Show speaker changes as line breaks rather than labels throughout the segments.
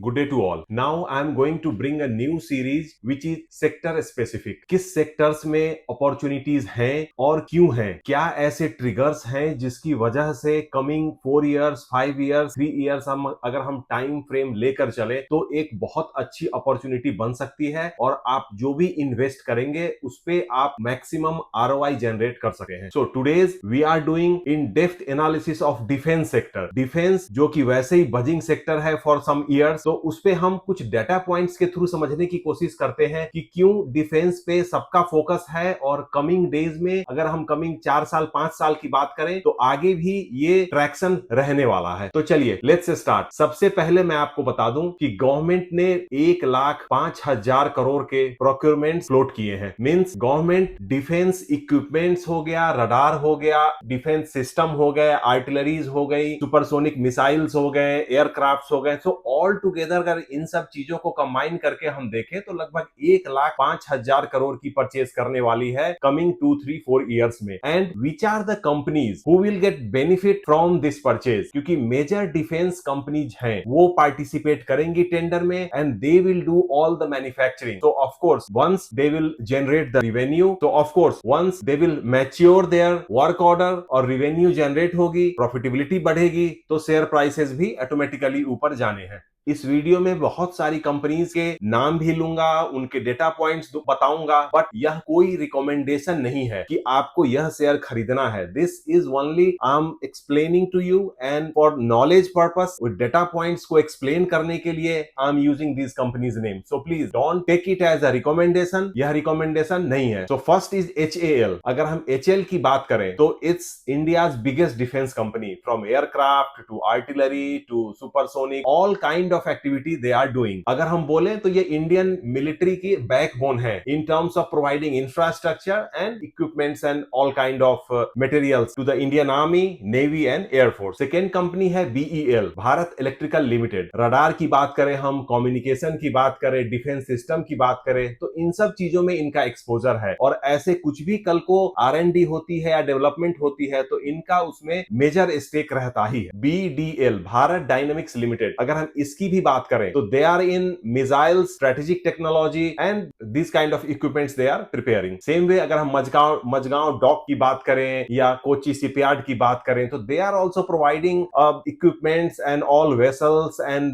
Good day to all. Now I am going to bring a new series which is sector specific. किस sectors में opportunities हैं और क्यों हैं? क्या ऐसे ट्रिगर्स हैं जिसकी वजह से कमिंग 4 इयर्स, 5 इयर्स, 3 इयर्स अगर हम टाइम फ्रेम लेकर चले तो एक बहुत अच्छी अपॉर्चुनिटी बन सकती है और आप जो भी इन्वेस्ट करेंगे उस पे आप मैक्सिमम आरओआई जनरेट कर सकते हैं. So today's we are doing in depth analysis of defence sector. Defence जो कि वैसे ही बजिंग सेक्टर है फॉर सम इयर्स, तो उस पे हम कुछ डेटा पॉइंट्स के थ्रू समझने की कोशिश करते हैं कि क्यों डिफेंस पे सबका फोकस है और कमिंग डेज में अगर हम कमिंग 4 साल 5 साल की बात करें तो आगे भी ये ट्रैक्शन रहने वाला है. तो चलिए लेट्स स्टार्ट. सबसे पहले मैं आपको बता दूं कि गवर्नमेंट ने 1,05,000 करोड़ के प्रोक्योरमेंट फ्लोट किए हैं. मींस गवर्नमेंट डिफेंस इक्विपमेंट्स हो गया, रडार हो गया, डिफेंस सिस्टम हो गए, आर्टिलरीज हो गई, सुपरसोनिक मिसाइल्स हो गए, एयरक्राफ्ट हो गए. सो ऑल टुगेदर अगर इन सब चीजों को कंबाइन करके हम देखें तो लगभग 1,05,000 करोड़ की परचेज करने वाली है कमिंग 2-3-4 इयर्स में. And which are the companies who will get benefit from this purchase? क्योंकि मेजर डिफेंस कंपनीज हैं वो पार्टिसिपेट करेंगी टेंडर में and they will do all the manufacturing. तो of course once they will generate the revenue, तो of course once they will mature their work order और revenue generate होगी, profitability बढ़ेगी, तो शेयर प्राइसेस भी automatically ऊपर जाने हैं. इस वीडियो में बहुत सारी कंपनीज के नाम भी लूंगा, उनके डेटा पॉइंट्स बताऊंगा, बट यह कोई रिकमेंडेशन नहीं है कि आपको यह शेयर खरीदना है. This is only I am explaining to you and for knowledge purpose. With data points को एक्सप्लेन करने के लिए I am using this company's name. So please don't take it as a recommendation. यह recommendation नहीं है. So first is HAL. अगर हम HAL की बात करें तो it's India's biggest defence company. From aircraft to artillery to supersonic, all kind of activity they are doing. अगर हम बोले तो ये इंडियन मिलिट्री की बैकबोन है in terms of providing infrastructure and equipments and all kind of materials to the Indian army, navy and air force. Second company है BEL, Bharat Electrical Limited. Radar की बात करें, हम कम्युनिकेशन की बात करें, डिफेंस सिस्टम की बात करें, तो इन सब चीजों में इनका एक्सपोजर है और ऐसे कुछ भी कल को R&D होती है या डेवलपमेंट होती है तो इनका उसमें मेजर स्टेक रहता ही है. BDL, Bharat Dynamics Limited. अगर हम इसकी भी बात करें तो they are in missile, strategic technology and this kind of equipments they are preparing. Same way अगर हम मजगांव डॉक की बात करें या कोची शिपयार्ड की बात करें तो they are also providing equipments and all vessels and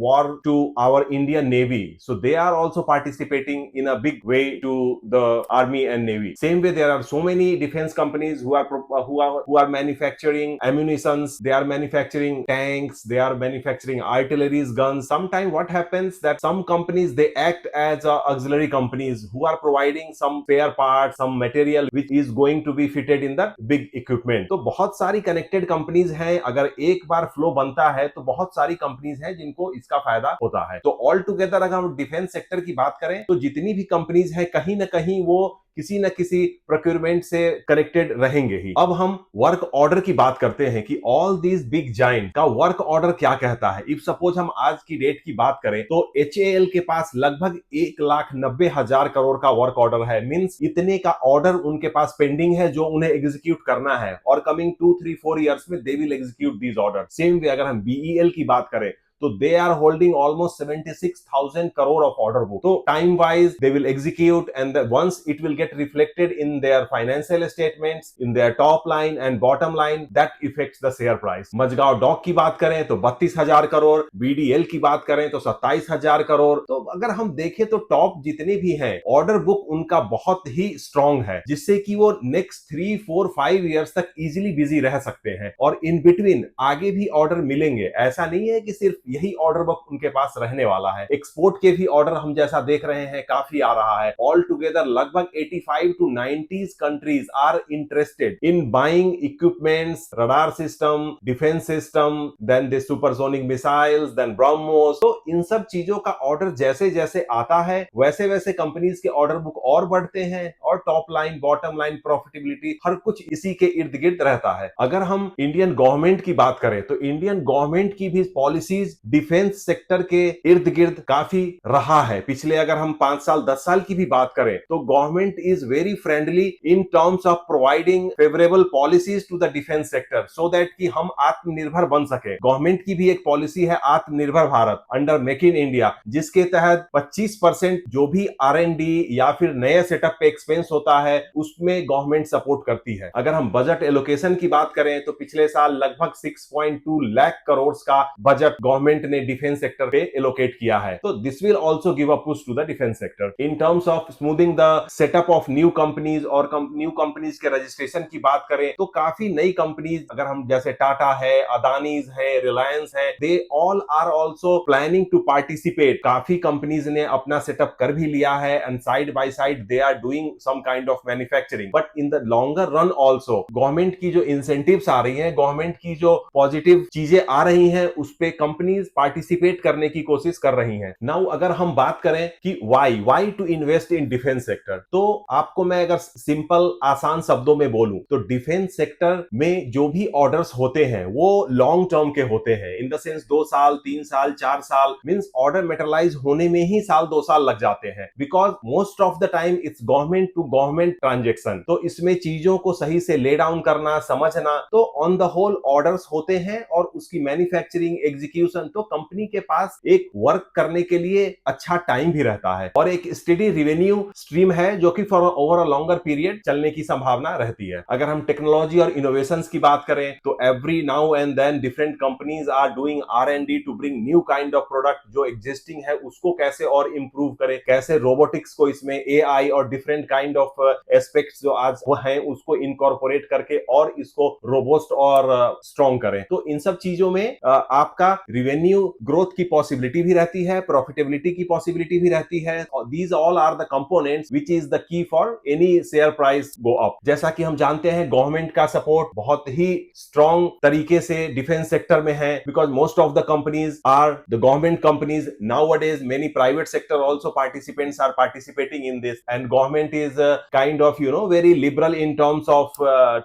war to our Indian Navy. So they are also participating in a big way to the Army and Navy. Same way, there are so many defense companies who are manufacturing ammunitions. They are manufacturing tanks. They are manufacturing artilleries, guns. Sometimes what happens that some companies they act as auxiliary companies who are providing some spare parts, some material which is going to be fitted in the big equipment. तो बहुत सारी connected companies हैं. अगर एक बार flow बनता है तो बहुत सारी कंपनीज हैं जिनको इसका फायदा होता है. तो ऑल टुगेदर अगर हम डिफेंस सेक्टर की बात करें तो जितनी भी कंपनीज हैं कहीं ना कहीं वो किसी न किसी प्रोक्योरमेंट से कनेक्टेड रहेंगे ही. अब हम वर्क ऑर्डर की बात करते हैं कि ऑल दीज बिग जायंट का वर्क ऑर्डर क्या कहता है. इफ सपोज हम आज की डेट की बात करें तो HAL के पास लगभग 1,90,000 करोड़ का वर्क ऑर्डर है. मींस इतने का ऑर्डर उनके पास पेंडिंग है जो उन्हें एग्जीक्यूट करना है और कमिंग 2-3-4 इयर्स में they will execute these order. Same way अगर हम BEL की बात करें तो they are holding almost 76,000 crore of order book. तो time wise they will execute and once it will get reflected in their financial statements, in their top line and bottom line, that effects the share price. Mazagon dock की बात करें तो 32,000 crore, BDL की बात करें तो 27,000 करोड़. तो अगर हम देखें तो टॉप जितने भी हैं ऑर्डर बुक उनका बहुत ही स्ट्रॉन्ग है जिससे कि वो नेक्स्ट 3-4-5 इयर्स तक इजिली बिजी रह सकते हैं और इन बिटवीन आगे भी ऑर्डर मिलेंगे. ऐसा नहीं है कि सिर्फ यही ऑर्डर बुक उनके पास रहने वाला है. एक्सपोर्ट के भी ऑर्डर हम जैसा देख रहे हैं काफी आ रहा है. ऑल टुगेदर लगभग 85-90 countries are interested in buying equipments, radar system, defence system, then the supersonic missiles, then BrahMos. तो इन सब चीजों का ऑर्डर जैसे जैसे आता है वैसे वैसे कंपनीज के ऑर्डर बुक और बढ़ते हैं और top line, bottom line, profitability हर कुछ इसी के इर्द गिर्द रहता है. अगर हम इंडियन गवर्नमेंट की बात करें तो इंडियन गवर्नमेंट की भी पॉलिसीज डिफेंस सेक्टर के इर्द गिर्द काफी रहा है। पिछले अगर हम 5 साल 10 साल की भी बात करें तो government is very friendly in terms of providing favourable policies to the defence sector so that कि हम आत्मनिर्भर बन सके। गवर्नमेंट की भी एक पॉलिसी है आत्मनिर्भर Bharat under make in India, जिसके तहत 25% जो भी R&D या फिर नए सेटअप पे एक्सपेंस होता है उसमें गवर्नमेंट सपोर्ट करती है। अगर हम बजट एलोकेशन की बात करें तो पिछले साल लगभग 6.2 लाख करोड़ का बजट गवर्नमेंट ने डिफेंस सेक्टर पे एलोकेट किया है। तो this will also give a push to the defence sector in terms of smoothing the setup of new companies. और न्यू कंपनीज के रजिस्ट्रेशन की बात करें तो काफी नई कंपनीज अगर हम जैसे टाटा है, अदानीज है, रिलायंस है, they all are also planning to participate. काफी कंपनीज ने अपना सेटअप कर भी लिया है and side by side they are doing some kind of manufacturing. But in the longer run also government की जो इंसेंटिव्स आ रही हैं, गवर्नमेंट की जो पॉजिटिव चीजें आ रही हैं, उस पे कंपनीज पार्टिसिपेट करने की कोशिश कर रही हैं। नाउ अगर हम बात करें कि why to invest in defence sector, तो आपको मैं अगर सिंपल आसान शब्दों में बोलूं तो डिफेंस सेक्टर में जो भी ऑर्डर्स होते हैं वो लॉन्ग टर्म के होते हैं। इन द सेंस 2 साल 3 साल 4 साल मींस ऑर्डर मेटेरियलाइज होने में ही साल 2 साल लग जाते हैं, because most of the time it's government to government transaction. तो इसमें चीजों को सही से ले डाउन करना, समझना, तो ऑन द होल ऑर्डर्स होते हैं और उसकी मैन्युफैक्चरिंग एग्जीक्यूशन, तो कंपनी के पास एक वर्क करने के लिए अच्छा टाइम भी रहता है और एक स्टेडी रेवेन्यू स्ट्रीम है जो कि for over a longer period चलने की संभावना रहती है। अगर हम टेक्नोलॉजी और इनोवेशंस की बात करें तो every now and then different companies are doing R&D to bring new kind of product. जो एग्जिस्टिंग है उसको कैसे और इंप्रूव करें, कैसे रोबोटिक्स को इसमें AI और डिफरेंट काइंड ऑफ एस्पेक्ट्स जो आज वो हैं उसको इनकॉर्पोरेट करके और इसको रोबोस्ट और स्ट्रॉन्ग करें। तो इन सब चीजों में आपका रिवेन्यू ग्रोथ की पॉसिबिलिटी भी रहती है, प्रॉफिटेबिलिटी की पॉसिबिलिटी भी रहती है। These all are the components which is the key for any share price go up. जैसा कि हम जानते हैं गवर्नमेंट का सपोर्ट बहुत ही स्ट्रॉन्ग तरीके से डिफेंस सेक्टर में है, because most of the companies are the government companies. Nowadays many private sector also participants are participating in this, and government is kind of very liberal in terms of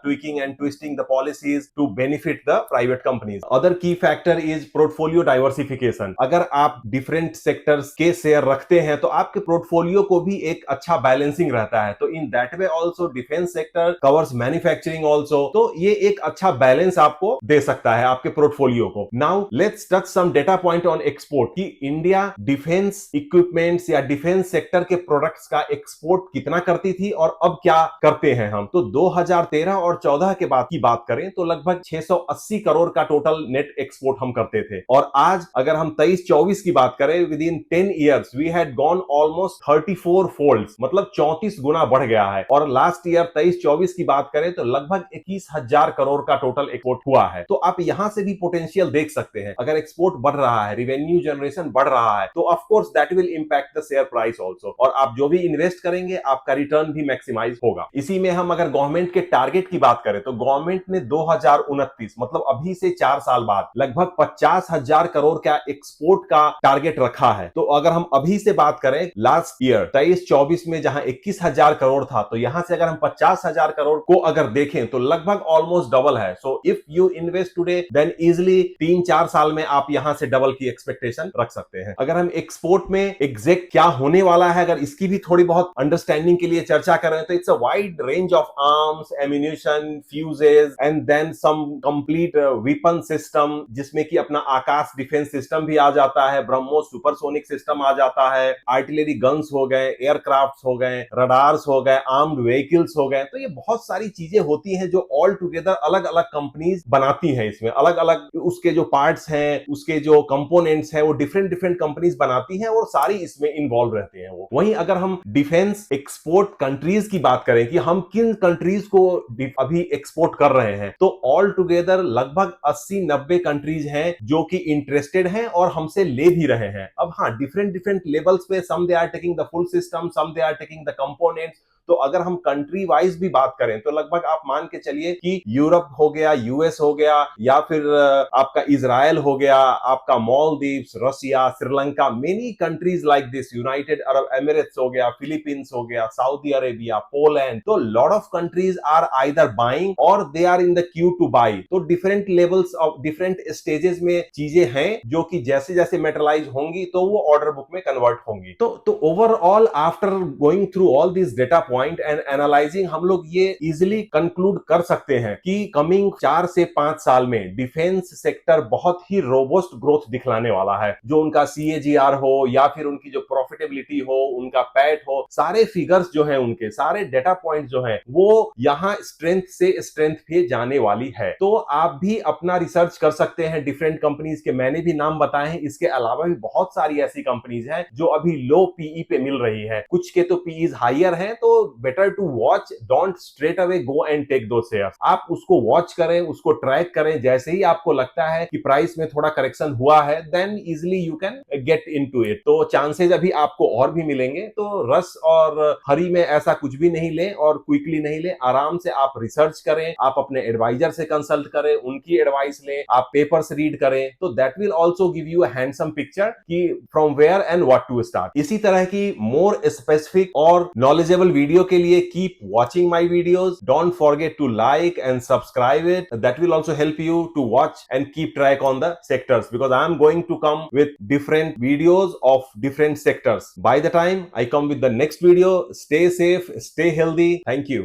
tweaking and twisting the policies to benefit the private companies. Other key factor is portfolio diversification. अगर आप different sectors के share रखते हैं तो आपके portfolio को भी एक अच्छा बैलेंसिंग रहता है। तो in that way also defense sector covers manufacturing also, तो ये एक अच्छा बैलेंस आपको दे सकता है आपके पोर्टफोलियो को। Now let's touch some data point on export कि इंडिया डिफेंस इक्विपमेंट्स या डिफेंस सेक्टर के प्रोडक्ट्स का एक्सपोर्ट कितना करती थी और अब क्या करते हैं हम। तो 2013 और 14 के बाद की बात करें तो लगभग 680 करोड़ का टोटल नेट एक्सपोर्ट हम करते थे, और आज अगर हम 23-24 की बात करें with in 10 years we had gone almost 34 folds, मतलब 34 गुना बढ़ गया है। और लास्ट ईयर 23-24 की बात करें तो लगभग 21,000 करोड़ का टोटल एक्सपोर्ट हुआ है। तो आप यहां से भी पोटेंशियल देख सकते हैं, अगर एक्सपोर्ट बढ़ रहा है, रिवेन्यू जनरेशन बढ़ रहा है, तो of course that will impact the share price also, और आप जो भी इन्वेस्ट करेंगे आपका रिटर्न भी मैक्सिमाइज होगा। इसी में हम अगर गवर्नमेंट के टारगेट की बात करें तो गवर्नमेंट ने 2029 मतलब अभी से 4 साल बाद लगभग 50,000 करोड़ का एक्सपोर्ट का टारगेट रखा है। तो अगर हम अभी से बात करें लास्ट ईयर 23-24 में जहां 21,000 करोड़ था, तो यहां से अगर हम 50,000 करोड़ को अगर देखें तो लगभग ऑलमोस्ट डबल है। So if you invest today then easily 3-4 साल में आप यहां से डबल की एक्सपेक्टेशन रख सकते हैं। अगर हम एक्सपोर्ट में एग्जैक्ट क्या होने वाला है अगर इसकी भी थोड़ी बहुत अंडरस्टैंडिंग के लिए चर्चा करें तो it's a wide range of arms, ammunition, fuses and then some complete weapon system, जिसमें कि अपना आकाश डिफेंस सिस्टम भी आ जाता है, ब्रह्मोस सुपरसोनिक सिस्टम आ जाता है, आर्टिलरी गन्स हो गए, एयरक्राफ्ट हो गए, रडार्स हो गए, आर्म्ड व्हीकल्स हो गए। तो ये बहुत सारी चीजें होती हैं जो ऑल टुगेदर अलग अलग कंपनीज बनाती हैं। इसमें अलग अलग उसके जो पार्ट्स हैं, उसके जो कंपोनेंट्स हैं, वो डिफरेंट डिफरेंट कंपनीज बनाती हैं और सारी इसमें इन्वॉल्व रहते हैं। वो वहीं अगर हम डिफेंस एक्सपोर्ट कंट्रीज की बात करें कि हम किन कंट्रीज को अभी एक्सपोर्ट कर रहे हैं, तो ऑल टुगेदर लगभग 80-90 कंट्रीज हैं जो कि इंटरेस्टेड हैं और हमसे ले भी रहे हैं। अब हाँ, डिफरेंट डिफरेंट लेवल्स पे some they are taking the full system, some they are taking the components, तो अगर हम कंट्री वाइज भी बात करें तो लगभग आप मान के चलिए कि यूरोप हो गया, यूएस हो गया, या फिर आपका इजराइल हो गया, आपका Maldives, Russia, Sri Lanka, many countries like this, United Arab Emirates हो गया, फिलीपींस हो गया, सऊदी अरेबिया, पोलैंड, तो lot of countries are either buying और they are in the queue to buy. तो different levels of different stages में चीजें हैं जो कि जैसे जैसे मेटरलाइज होंगी तो वो ऑर्डर बुक में कन्वर्ट होंगी। तो overall after going through all this data point and analysing, हम लोग ये इजिली कंक्लूड कर सकते हैं कि कमिंग 4 से 5 साल में डिफेंस सेक्टर बहुत ही रोबस्ट ग्रोथ दिखलाने वाला है। जो उनका सीएजीआर हो या फिर उनकी जो प्रॉफिटेबिलिटी हो, उनका पैट हो, सारे फिगर्स जो हैं, उनके सारे डेटा पॉइंट जो हैं, वो यहां स्ट्रेंथ से स्ट्रेंथ पे जाने वाली है। तो आप भी अपना रिसर्च कर सकते हैं डिफरेंट कंपनीज के, मैंने भी नाम बताए हैं, इसके अलावा भी बहुत सारी ऐसी कंपनीज हैं जो अभी लो पीई पे मिल रही है, कुछ के तो पीईज हायर हैं, तो better to watch, don't straight away go and take दो शेयर्स। आप उसको वॉच करें, उसको ट्रैक करें, जैसे ही आपको लगता है कि प्राइस में थोड़ा करेक्शन हुआ है then easily you can get into it. तो चांसेस अभी आपको और भी मिलेंगे, तो रस और हरी में ऐसा कुछ भी नहीं लें और क्विकली नहीं लें, आराम से आप रिसर्च करें, आप अपने एडवाइजर से कंसल्ट करें, उनकी एडवाइस लें, आप पेपर्स रीड करें, तो that will also give you a handsome picture कि from where and what to start. इसी तरह की मोर स्पेसिफिक और नॉलेजेबल वीडियो के लिए keep watching my videos, don't forget to like and subscribe it, that will also help you to watch and keep track on the sectors, because I am going to come with different videos of different sectors. By the time I come with the next video, stay safe, stay healthy. Thank you.